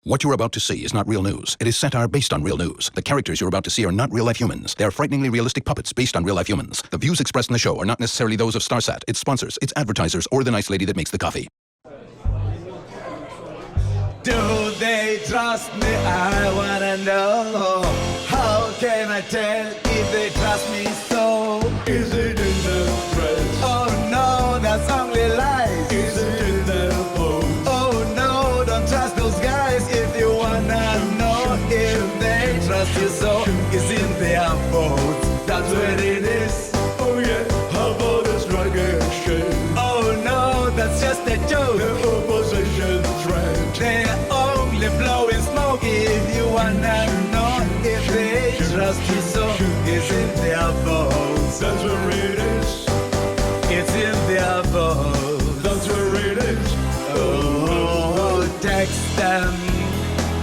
What you're about to see is not real news. It is satire based on real news. The characters you're about to see are not real-life humans. They are frighteningly realistic puppets based on real-life humans. The views expressed in the show are not necessarily those of StarSat, its sponsors, its advertisers, or the nice lady that makes the coffee. Do they trust me? I wanna know. How can I tell if they trust me so? Is it in their threads? Oh no, that's only lies. Is it in their bones? Oh no, don't trust those guys. If you wanna know if they trust you so, it's in their votes. That's where it is. Oh yeah, how about a strike exchange? Oh no, that's just a joke. The opposition threat. They're only blowing smoke. If you wanna know if they trust you so, it's in their votes. That's where it is. It's in their votes. That's where it is. Oh, text them,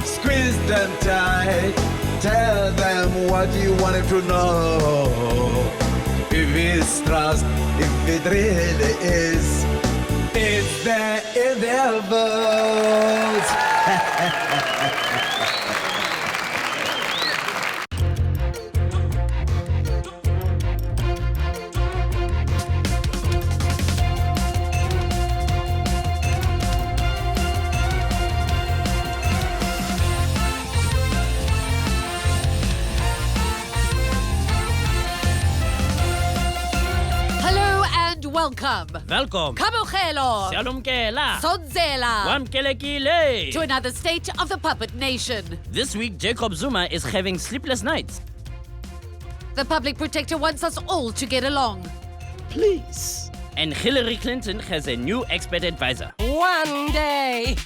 squeeze them tight, tell them what you wanted to know. If it's trust, if it really is, it's there in their votes. Welcome. Welcome. Kabongelo. Siyalumkela. Sondzela. Wamkelekile. To another state of the puppet nation. This week, Jacob Zuma is having sleepless nights. The public protector wants us all to get along. Please. And Hillary Clinton has a new expert advisor. One day.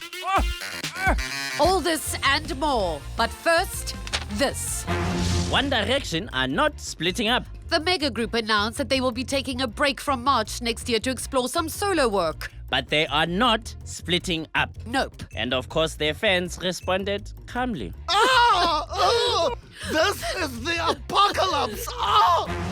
All this and more. But first, this. One Direction are not splitting up. The mega group announced that they will be taking a break from March next year to explore some solo work. But they are not splitting up. Nope. And of course, their fans responded calmly. This is the apocalypse!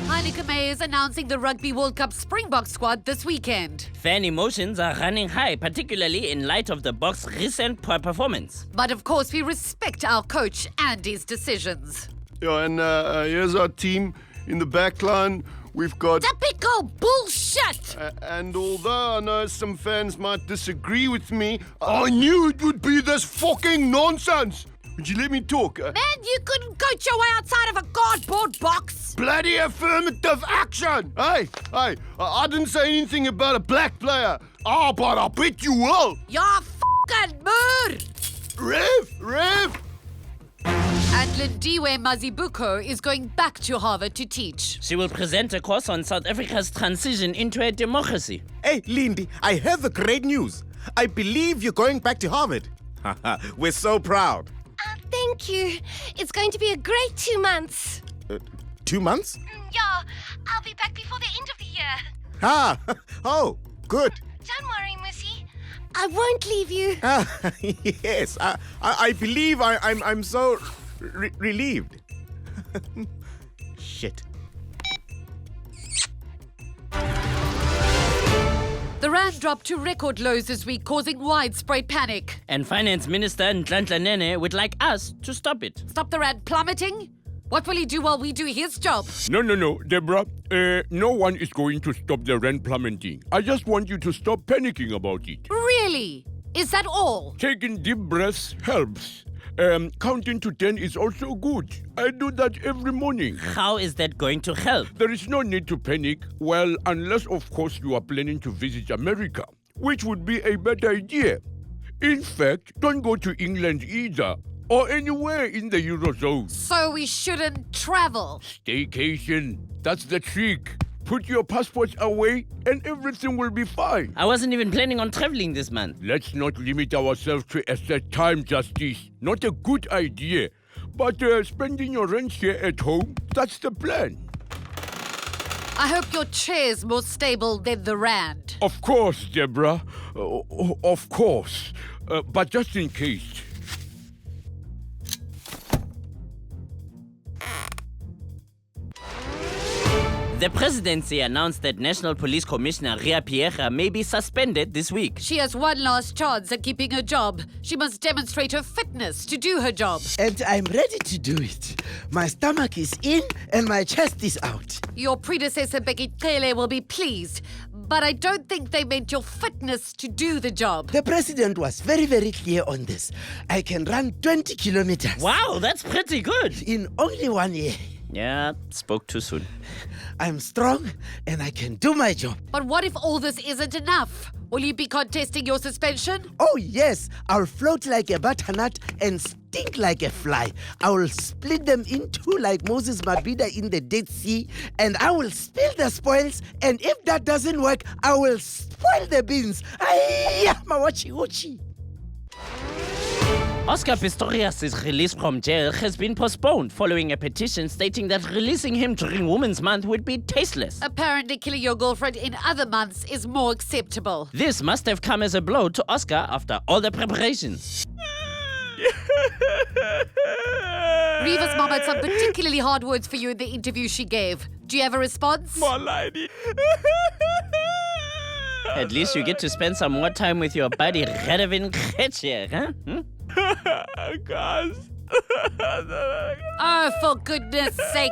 Heineken May is announcing the Rugby World Cup Springbok squad this weekend. Fan emotions are running high, particularly in light of the Boks' recent poor performance. But of course, we respect our coach and his decisions. Yeah, and here's our team. In the back line, we've got... Typical bullshit! And although I know some fans might disagree with me, I knew it would be this fucking nonsense! Would you let me talk? Man, you couldn't coach your way outside of a cardboard box! Bloody affirmative action! Hey, I didn't say anything about a black player. Oh, but I bet you will! You're fucking mood! Rev! And Lindiwe Mazibuko is going back to Harvard to teach. She will present a course on South Africa's transition into a democracy. Hey, Lindy, I have the great news. I believe you're going back to Harvard. We're so proud. Thank you. It's going to be a great 2 months. 2 months? Yeah, I'll be back before the end of the year. Oh, good. Don't worry, Mmusi. I won't leave you. Yes, I believe I'm so relieved. Shit. The rand dropped to record lows this week, causing widespread panic. And Finance Minister Nhlanhla Nene would like us to stop it. Stop the rand plummeting? What will he do while we do his job? No, Deborah. No one is going to stop the rand plummeting. I just want you to stop panicking about it. Really? Is that all? Taking deep breaths helps. Counting to 10 is also good. I do that every morning. How is that going to help? There is no need to panic, well, unless of course you are planning to visit America, which would be a better idea. In fact, don't go to England either, or anywhere in the Eurozone. So we shouldn't travel? Staycation, that's the trick. Put your passports away and everything will be fine. I wasn't even planning on traveling this month. Let's not limit ourselves to a set time, Justice. Not a good idea. But spending your rent here at home, that's the plan. I hope your chair's more stable than the rand. Of course, Deborah. Of course. But just in case. The presidency announced that National Police Commissioner Riah Phiyega may be suspended this week. She has one last chance at keeping her job. She must demonstrate her fitness to do her job. And I'm ready to do it. My stomach is in and my chest is out. Your predecessor, Becky Cele, will be pleased, but I don't think they meant your fitness to do the job. The president was very, very clear on this. I can run 20 kilometers. Wow, that's pretty good. In only 1 year. Yeah, spoke too soon. I'm strong and I can do my job. But what if all this isn't enough? Will you be contesting your suspension? Oh yes, I'll float like a butternut and stink like a fly. I will split them in two like Moses Mabida in the Dead Sea, and I will spill the spoils, and if that doesn't work, I will spoil the beans. Ayya, mawachi wachi. Oscar Pistorius' release from jail has been postponed following a petition stating that releasing him during Women's Month would be tasteless. Apparently, killing your girlfriend in other months is more acceptable. This must have come as a blow to Oscar after all the preparations. Reva's mom had some particularly hard words for you in the interview she gave. Do you have a response? At least you get to spend some more time with your buddy Redevin Kretcher, huh? Oh, for goodness sake.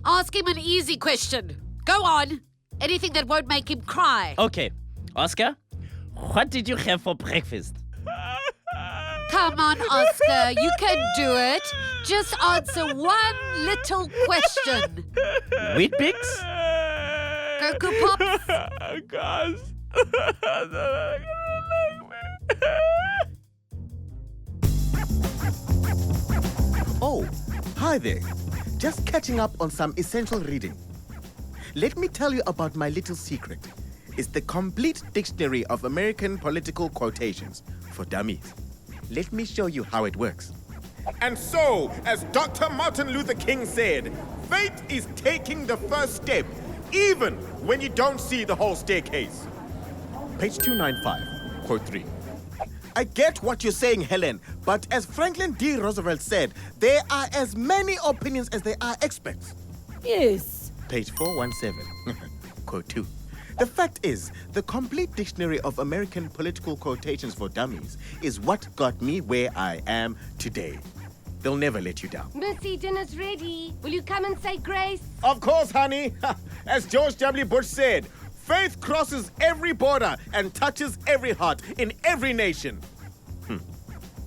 Ask him an easy question. Go on. Anything that won't make him cry. Okay, Oscar, what did you have for breakfast? Come on, Oscar. You can do it. Just answer one little question. Wheat Bix? Cocoa Pops? Oh, hi there. Just catching up on some essential reading. Let me tell you about my little secret. It's the complete dictionary of American political quotations for dummies. Let me show you how it works. And so, as Dr. Martin Luther King said, faith is taking the first step, even when you don't see the whole staircase. Page 295, quote 3. I get what you're saying, Helen, but as Franklin D. Roosevelt said, there are as many opinions as there are experts. Yes. Page 417, quote 2. The fact is, the complete dictionary of American political quotations for dummies is what got me where I am today. They'll never let you down. Mmusi, dinner's ready. Will you come and say grace? Of course, honey. As George W. Bush said, faith crosses every border and touches every heart in every nation.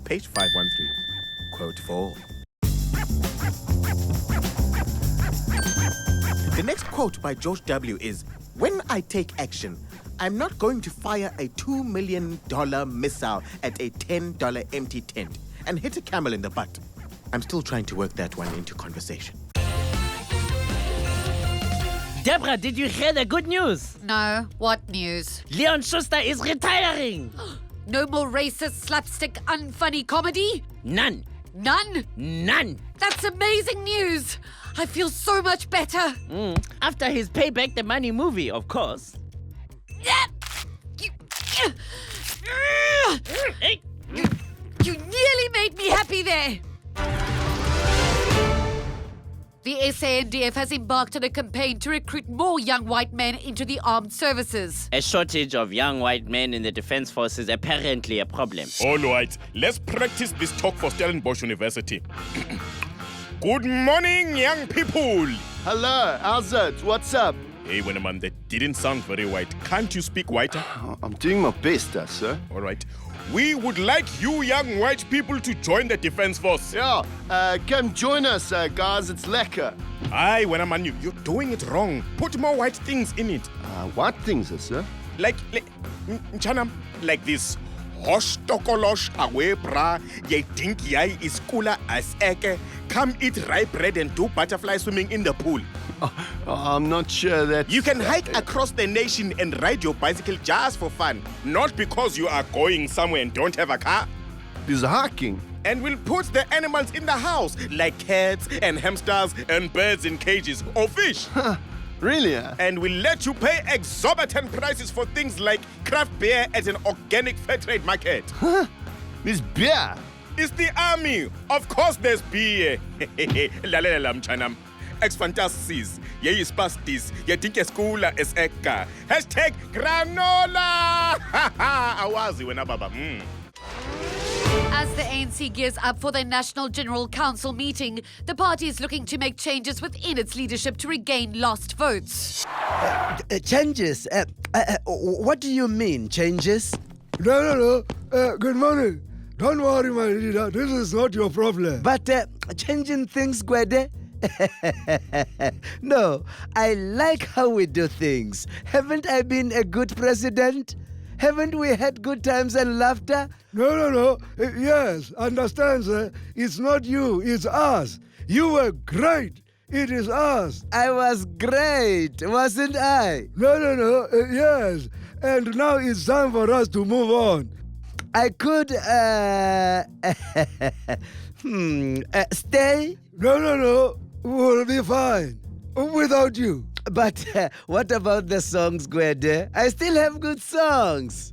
Page 513, quote 4. The next quote by George W. is, when I take action, I'm not going to fire a $2 million missile at a $10 empty tent and hit a camel in the butt. I'm still trying to work that one into conversation. Deborah, did you hear the good news? No. What news? Leon Schuster is retiring. No more racist, slapstick, unfunny comedy? None. None? None. That's amazing news. I feel so much better. After his Pay Back the Money movie, of course. Hey. You nearly made me happy there. The SANDF has embarked on a campaign to recruit more young white men into the armed services. A shortage of young white men in the defense force is apparently a problem. All right, let's practice this talk for Stellenbosch University. Good morning, young people. Hello, how's it? What's up? Hey, Wennerman, that didn't sound very white. Can't you speak whiter? I'm doing my best, sir. All right. We would like you young white people to join the defense force. Yeah, come join us, guys. It's lekker. Aye, Wennerman, you're doing it wrong. Put more white things in it. What things, sir? Like this. Hosh tokolosh awe bra, ye think yai is cooler as eke. Come eat rye bread and do butterfly swimming in the pool. I'm not sure that... You can hike across the nation and ride your bicycle just for fun, not because you are going somewhere and don't have a car. This is hiking. And we'll put the animals in the house, like cats and hamsters and birds in cages, or fish. Really? And we'll let you pay exorbitant prices for things like craft beer at an organic fair trade market. This beer? It's the army. Of course there's beer. ex-fantasies, ye spastis, ye think skula es eka. Hashtag granola. Awazi wena baba. As the ANC gears up for their National General Council meeting, the party is looking to make changes within its leadership to regain lost votes. Changes? What do you mean, changes? No. Good morning. Don't worry, my leader. This is not your problem. But changing things, Gwede? No, I like how we do things. Haven't I been a good president? Haven't we had good times and laughter? No. Yes, understand, sir. It's not you, it's us. You were great. It is us. I was great, wasn't I? No. Yes. And now it's time for us to move on. I could, stay? No. We'll be fine. Without you. But what about the songs, Gwede? I still have good songs.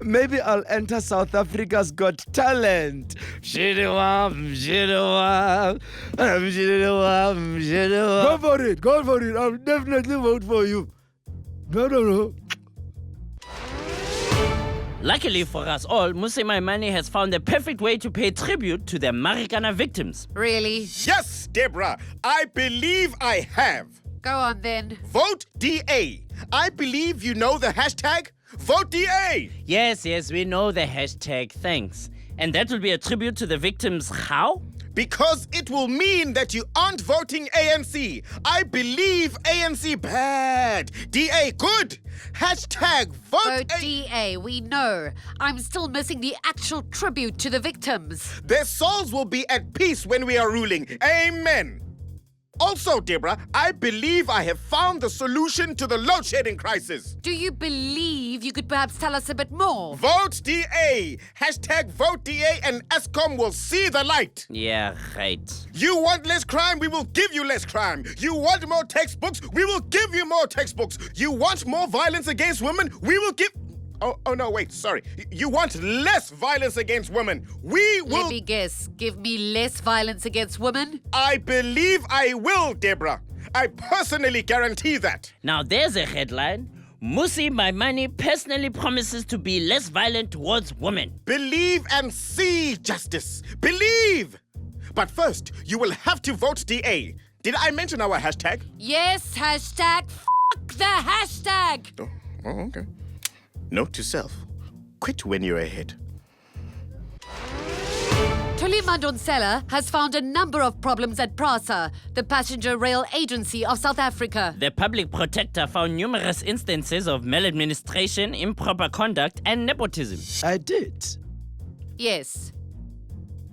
Maybe I'll enter South Africa's Got Talent. Go for it. I'll definitely vote for you. No. Luckily for us all, Mmusi Maimane has found the perfect way to pay tribute to the Marikana victims. Really? Yes, Deborah, I believe I have. Go on then. Vote DA. I believe you know the hashtag. Vote DA. Yes, we know the hashtag, thanks. And that will be a tribute to the victims, how? Because it will mean that you aren't voting ANC. I believe ANC bad. DA good. Hashtag vote DA, we know. I'm still missing the actual tribute to the victims. Their souls will be at peace when we are ruling. Amen. Also, Deborah, I believe I have found the solution to the load shedding crisis. Do you believe you could perhaps tell us a bit more? Vote DA. Hashtag vote DA and ESCOM will see the light. Yeah, right. You want less crime? We will give you less crime. You want more textbooks? We will give you more textbooks. You want more violence against women? We will give... Oh no, wait, sorry. You want less violence against women? We will... Let me guess. Give me less violence against women? I believe I will, Deborah. I personally guarantee that. Now there's a headline. Mmusi Maimane personally promises to be less violent towards women. Believe and see justice. Believe! But first, you will have to vote DA. Did I mention our hashtag? Yes, hashtag the hashtag. Oh, okay. Note to self, quit when you're ahead. Logzilla has found a number of problems at PRASA, the passenger rail agency of South Africa. The public protector found numerous instances of maladministration, improper conduct, and nepotism. I did. Yes.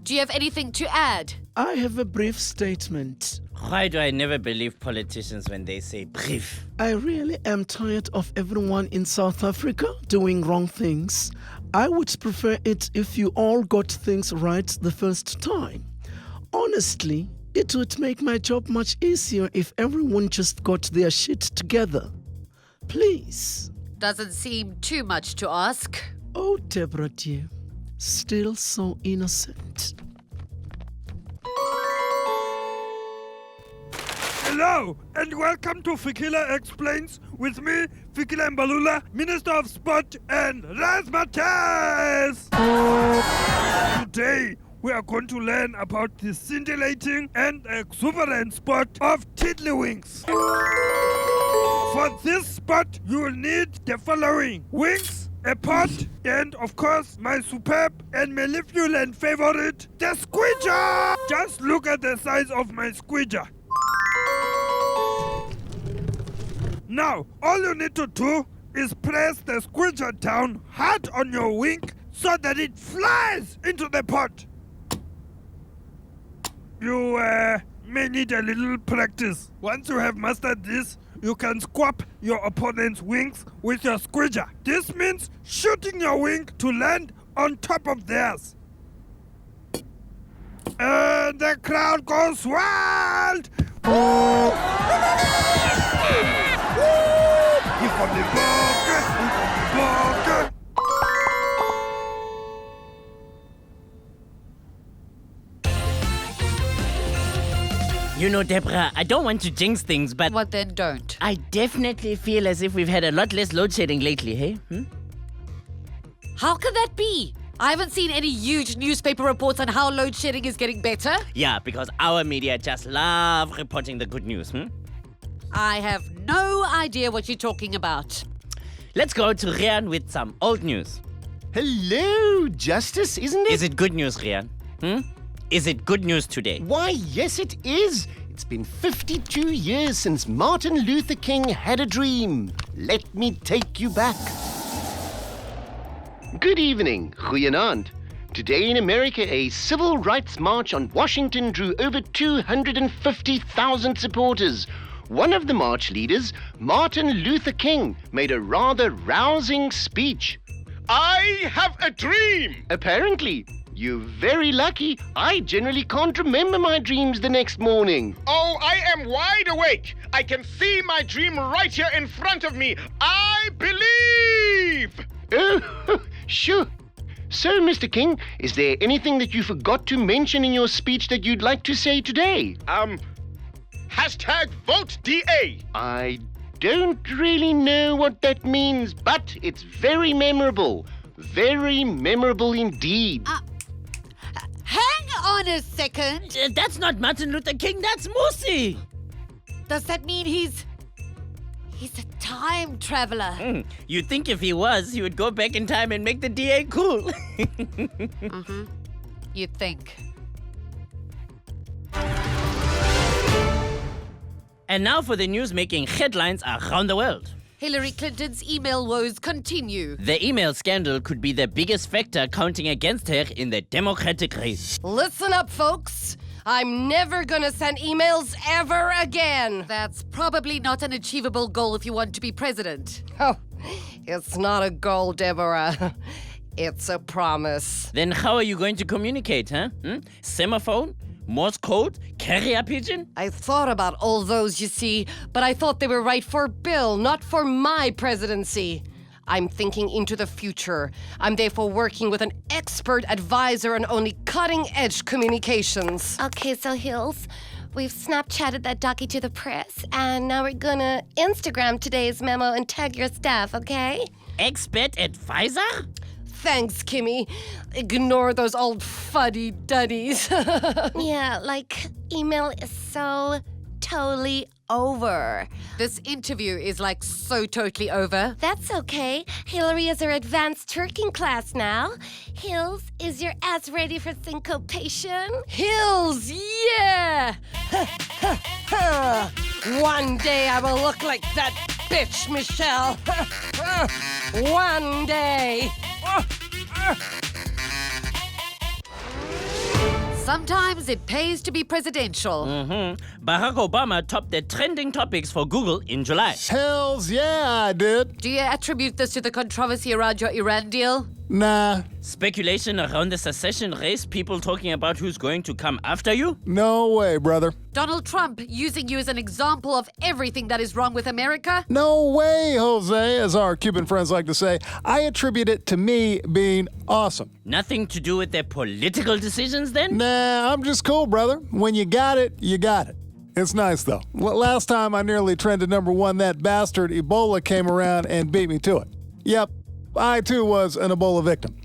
Do you have anything to add? I have a brief statement. Why do I never believe politicians when they say brief? I really am tired of everyone in South Africa doing wrong things. I would prefer it if you all got things right the first time. Honestly, it would make my job much easier if everyone just got their shit together. Please. Doesn't seem too much to ask. Oh, Deborah dear, still so innocent. Hello, and welcome to Fikile Explains with me, Fikile Mbalula, Minister of Sport and Razzmatazz! Today, we are going to learn about the scintillating and exuberant sport of tiddlywinks. For this sport, you will need the following: wings, a pot, and of course, my superb and mellifluent favorite, the squidger! Just look at the size of my squidger. Now, all you need to do is press the squidger down hard on your wing so that it flies into the pot. You may need a little practice. Once you have mastered this, you can squab your opponent's wings with your squidger. This means shooting your wing to land on top of theirs. And the crowd goes wild! You know, Deborah, I don't want to jinx things, but What then don't? I definitely feel as if we've had a lot less load shedding lately, hey? How can that be? I haven't seen any huge newspaper reports on how load shedding is getting better. Yeah, because our media just love reporting the good news, I have no idea what you're talking about. Let's go to Rian with some old news. Hello, Justice, isn't it? Is it good news, Rian? Is it good news today? Why, yes, it is. It's been 52 years since Martin Luther King had a dream. Let me take you back. Good evening, goeienaand. Today in America, a civil rights march on Washington drew over 250,000 supporters. One of the march leaders, Martin Luther King, made a rather rousing speech. I have a dream! Apparently, you're very lucky. I generally can't remember my dreams the next morning. Oh, I am wide awake. I can see my dream right here in front of me. I believe! Oh, sure. So, Mr. King, is there anything that you forgot to mention in your speech that you'd like to say today? Hashtag vote DA. I don't really know what that means, but it's very memorable. Very memorable indeed. Hang on a second. That's not Martin Luther King, that's Mmusi. Does that mean he's a time traveler? You'd think if he was, he would go back in time and make the DA cool. You'd think. And now for the news making headlines around the world. Hillary Clinton's email woes continue. The email scandal could be the biggest factor counting against her in the Democratic race. Listen up, folks. I'm never gonna send emails ever again. That's probably not an achievable goal if you want to be president. Oh, it's not a goal, Deborah. It's a promise. Then how are you going to communicate, huh? Semaphone? Morse code? Carrier pigeon? I thought about all those, you see, but I thought they were right for Bill, not for my presidency. I'm thinking into the future. I'm therefore working with an expert advisor on only cutting-edge communications. Okay, so Hills, we've Snapchatted that docu to the press, and now we're gonna Instagram today's memo and tag your staff, okay? Expert advisor? Thanks, Kimmy. Ignore those old fuddy-duddies. Yeah, like, email is so totally over. This interview is like so totally over. That's okay. Hillary is her advanced twerking class now. Hills, is your ass ready for syncopation? Hills, yeah! One day I will look like that bitch, Michelle. One day. Sometimes it pays to be presidential. Barack Obama topped the trending topics for Google in July. Hells yeah, I did. Do you attribute this to the controversy around your Iran deal? Nah, Speculation around the secession race, people talking about who's going to come after you? no way, brother. Donald Trump using you as an example of everything that is wrong with America? No way, Jose, as our Cuban friends like to say. I attribute it to me being awesome. Nothing to do with their political decisions then? Nah, I'm just cool, brother. When you got it, you got it. It's nice, though. Last time I nearly trended #1, that bastard Ebola came around and beat me to it. Yep, I too was an Ebola victim.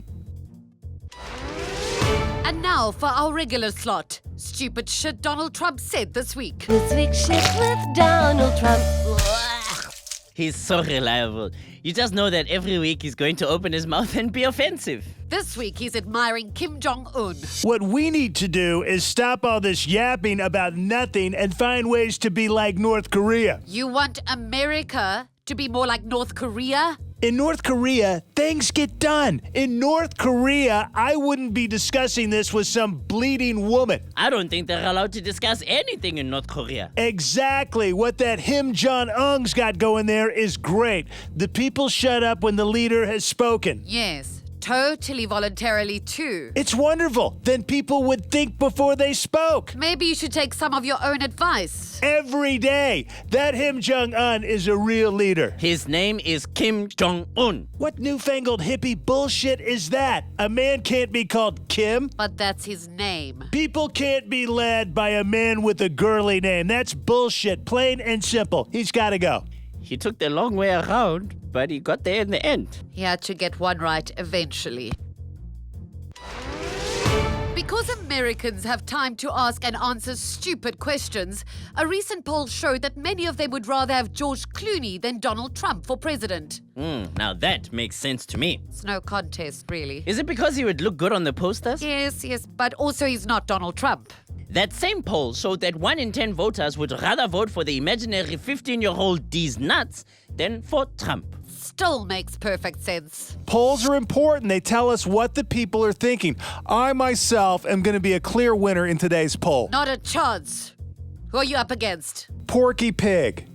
And now for our regular slot. Stupid shit Donald Trump said this week. This week's shit with Donald Trump. He's so reliable. You just know that every week he's going to open his mouth and be offensive. This week he's admiring Kim Jong-un. What we need to do is stop all this yapping about nothing and find ways to be like North Korea. You want America to be more like North Korea? In North Korea, things get done. In North Korea, I wouldn't be discussing this with some bleeding woman. I don't think they're allowed to discuss anything in North Korea. Exactly. What that Kim Jong-un's got going there is great. The people shut up when the leader has spoken. Yes, Totally voluntarily, too. It's wonderful. Then people would think before they spoke. Maybe you should take some of your own advice. Every day. That Kim Jong-un is a real leader. His name is Kim Jong-un. What newfangled hippie bullshit is that? A man can't be called Kim. But that's his name. People can't be led by a man with a girly name. That's bullshit, plain and simple. He's got to go. He took the long way around, but he got there in the end. He had to get one right eventually. Because Americans have time to ask and answer stupid questions, a recent poll showed that many of them would rather have George Clooney than Donald Trump for president. Now that makes sense to me. It's no contest, really. Is it because he would look good on the posters? Yes, but also he's not Donald Trump. That same poll showed that 1 in 10 voters would rather vote for the imaginary 15-year-old D's nuts than for Trump. Still makes perfect sense. Polls are important. They tell us what the people are thinking. I myself am going to be a clear winner in today's poll. Not a chance. Who are you up against? Porky Pig.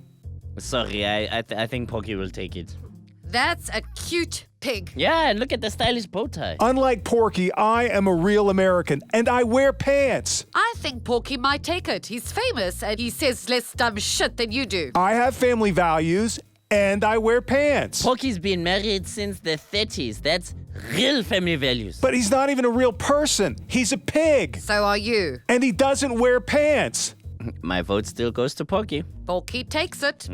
Sorry, I think Porky will take it. That's a cute pig. Yeah, and look at the stylish bow tie. Unlike Porky, I am a real American, and I wear pants. I think Porky might take it. He's famous, and he says less dumb shit than you do. I have family values, and I wear pants. Porky's been married since the 30s. That's real family values. But he's not even a real person. He's a pig. So are you. And he doesn't wear pants. My vote still goes to Porky. Porky takes it.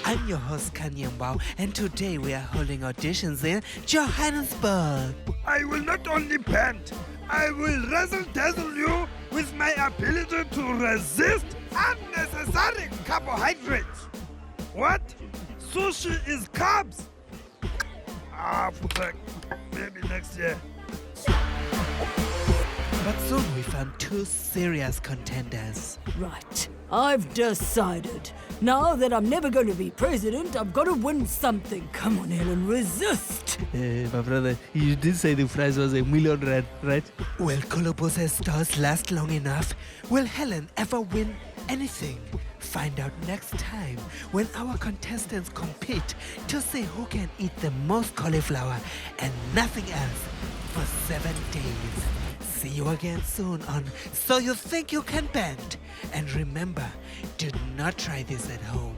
I'm your host Kanye Mbao, and today we are holding auditions in Johannesburg. I will not only pant, I will razzle-dazzle you with my ability to resist unnecessary carbohydrates. What? Sushi is carbs? Fuck. Maybe next year. But soon we found two serious contenders. Right. I've decided. Now that I'm never going to be president, I've got to win something. Come on, Helen, resist. My brother, you did say the prize was R1 million, right? Well, Kolobosa's stars last long enough. Will Helen ever win anything? Find out next time when our contestants compete to see who can eat the most cauliflower and nothing else for 7 days. See you again soon on So You Think You Can Bend. And remember, do not try this at home.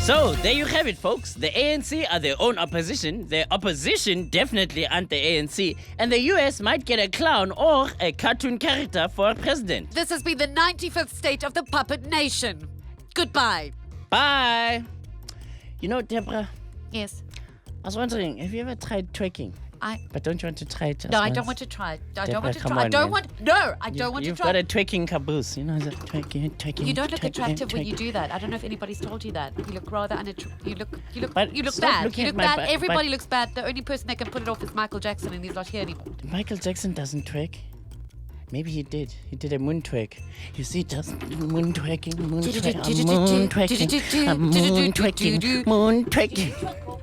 So, there you have it, folks. The ANC are their own opposition. Their opposition definitely aren't the ANC. And the US might get a clown or a cartoon character for a president. This has been the 95th State of the Puppet Nation. Goodbye. Bye. You know, Deborah, Yes. I was wondering, have you ever tried twerking? But don't you want to try it? No, I don't want to try it. I don't want to Deborah, come try. I on, don't man. want. No, I don't want to You've try. got a twerking caboose. You know, the twerking. You don't look twerking, attractive when you twerking. do that. I don't know if anybody's told you that. You look rather unattractive. You But look stop bad. looking You at look my bad. butt, Everybody but- looks bad. The only person that can put it off is Michael Jackson, and he's not here anymore. Michael Jackson doesn't twerk. Maybe he did. He did a moon twerk. You see, just moon twerking, moon twerking, moon twerking, moon twerking, moon twerking.